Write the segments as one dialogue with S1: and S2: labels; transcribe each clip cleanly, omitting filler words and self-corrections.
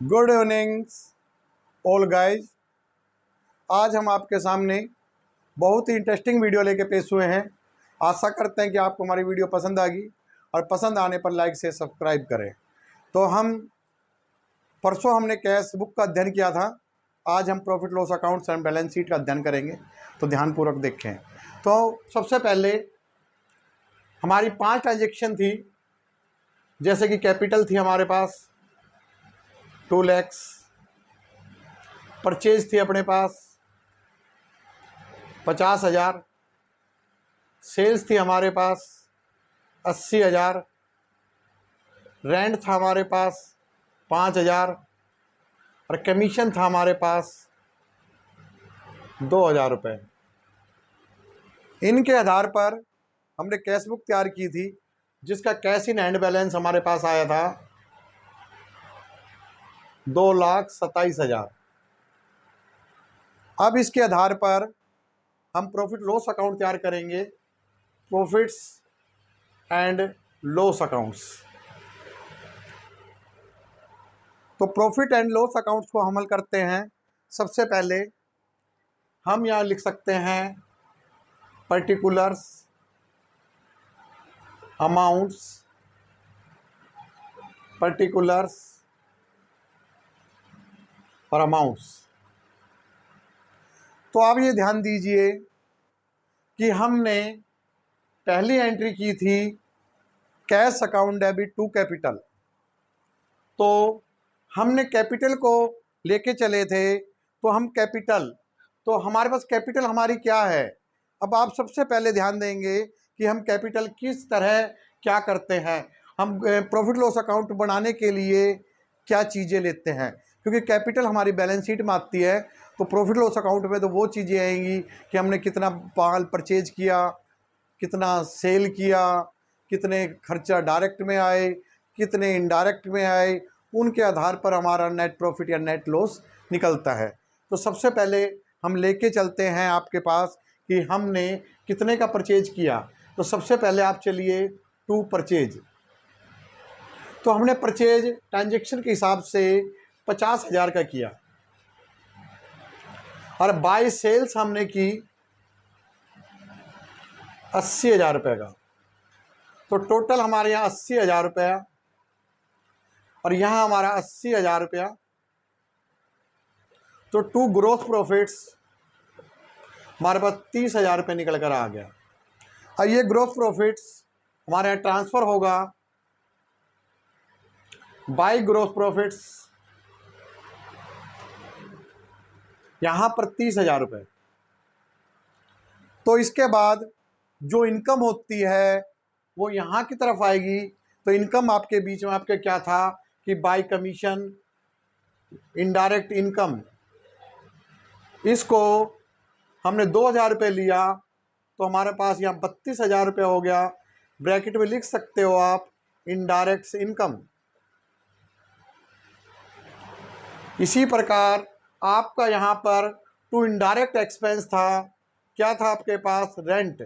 S1: Good evening all guys. आज हम आपके सामने बहुत ही इंटरेस्टिंग वीडियो लेके पेश हुए हैं। आशा करते हैं कि आपको हमारी वीडियो पसंद आएगी और पसंद आने पर लाइक से सब्सक्राइब करें। तो परसों हमने कैश बुक का अध्ययन किया था। आज हम profit loss accounts and balance sheet का अध्ययन करेंगे, तो ध्यानपूर्वक देखें। तो सबसे पहले हमारी 5 ट्रांजेक्शन थी। जैसे कि कैपिटल थी हमारे पास 2 लाख, परचेज थी अपने पास 50,000, सेल्स थी हमारे पास 80,000, रेंट था हमारे पास 5,000 और कमीशन था हमारे पास 2,000 रुपये। इनके आधार पर हमने कैश बुक तैयार की थी, जिसका कैश इन हैंड बैलेंस हमारे पास आया था 2,27,000। अब इसके आधार पर हम प्रॉफिट लॉस अकाउंट तैयार करेंगे, प्रॉफिट्स एंड लॉस अकाउंट्स। तो प्रॉफिट एंड लॉस अकाउंट्स को अमल करते हैं। सबसे पहले हम यहाँ लिख सकते हैं पर्टिकुलर्स, अमाउंट्स, पर्टिकुलर्स और अमाउंट्स। तो आप ये ध्यान दीजिए कि हमने पहली एंट्री की थी cash account debit to capital. तो हमने कैपिटल को लेके चले थे, तो हम कैपिटल, तो हमारे पास कैपिटल हमारी क्या है। अब आप सबसे पहले ध्यान देंगे कि हम कैपिटल किस तरह क्या करते हैं। हम प्रॉफिट लॉस अकाउंट बनाने के लिए क्या चीज़ें लेते हैं, क्योंकि कैपिटल हमारी बैलेंस शीट में आती है। तो प्रॉफिट लॉस अकाउंट में तो वो चीज़ें आएंगी कि हमने कितना माल परचेज किया, कितना सेल किया, कितने खर्चा डायरेक्ट में आए, कितने इनडायरेक्ट में आए। उनके आधार पर हमारा नेट प्रॉफिट या नेट लॉस निकलता है। तो सबसे पहले हम लेके चलते हैं आपके पास कि हमने कितने का परचेज किया। तो सबसे पहले आप चलिए टू परचेज। तो हमने परचेज ट्रांजेक्शन के हिसाब से 50,000 का किया और बाय सेल्स हमने की 80,000 रुपये का। तो टोटल हमारे यहाँ 80,000 रुपया और यहाँ हमारा 80,000 रुपया। तो टू ग्रोथ प्रॉफिट्स हमारे पास 30,000 रुपये निकल कर आ गया। और ये ग्रोथ प्रॉफिट्स हमारे यहाँ ट्रांसफ़र होगा बाय ग्रोथ प्रॉफिट्स, यहाँ पर 30,000 रुपये। तो इसके बाद जो इनकम होती है वो यहाँ की तरफ आएगी। तो इनकम आपके बीच में आपके क्या था कि बाय कमीशन, इनडायरेक्ट इनकम, इसको हमने 2,000 रुपये लिया। तो हमारे पास यहाँ 32,000 रुपये हो गया। ब्रैकेट में लिख सकते हो आप इनडायरेक्ट इनकम। इसी प्रकार आपका यहाँ पर टू इनडायरेक्ट एक्सपेंस था, क्या था आपके पास, रेंट।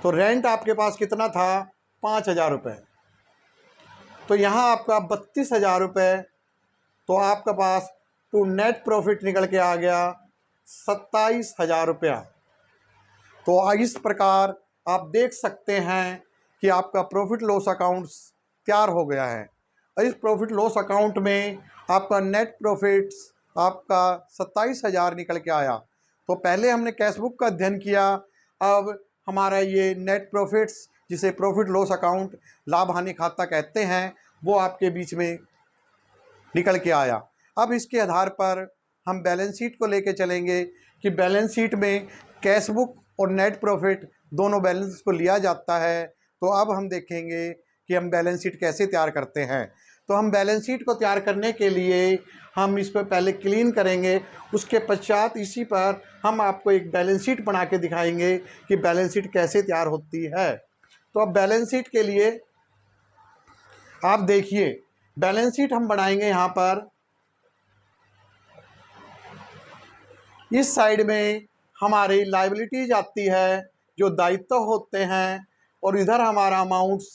S1: तो रेंट आपके पास कितना था, 5,000 रुपये। तो यहाँ आपका 32,000 रुपये। तो आपके पास टू नेट प्रॉफिट निकल के आ गया 27,000 रुपया। तो इस प्रकार आप देख सकते हैं कि आपका प्रॉफिट लॉस अकाउंट्स तैयार हो गया है। और इस प्रॉफिट लॉस अकाउंट में आपका नेट प्रॉफिट्स आपका 27,000 निकल के आया। तो पहले हमने कैश बुक का अध्ययन किया, अब हमारा ये नेट प्रॉफिट्स, जिसे प्रॉफिट लॉस अकाउंट लाभ हानि खाता कहते हैं, वो आपके बीच में निकल के आया। अब इसके आधार पर हम बैलेंस शीट को लेके चलेंगे कि बैलेंस शीट में कैश बुक और नेट प्रॉफिट दोनों बैलेंस को लिया जाता है। तो अब हम देखेंगे कि हम बैलेंस शीट कैसे तैयार करते हैं। तो हम बैलेंस शीट को तैयार करने के लिए हम इसको पहले क्लीन करेंगे, उसके पश्चात इसी पर हम आपको एक बैलेंस शीट बना के दिखाएंगे कि बैलेंस शीट कैसे तैयार होती है। तो अब बैलेंस शीट के लिए आप देखिए, बैलेंस शीट हम बनाएंगे यहाँ पर। इस साइड में हमारी लायबिलिटीज आती है, जो दायित्व होते हैं, और इधर हमारा अमाउंट्स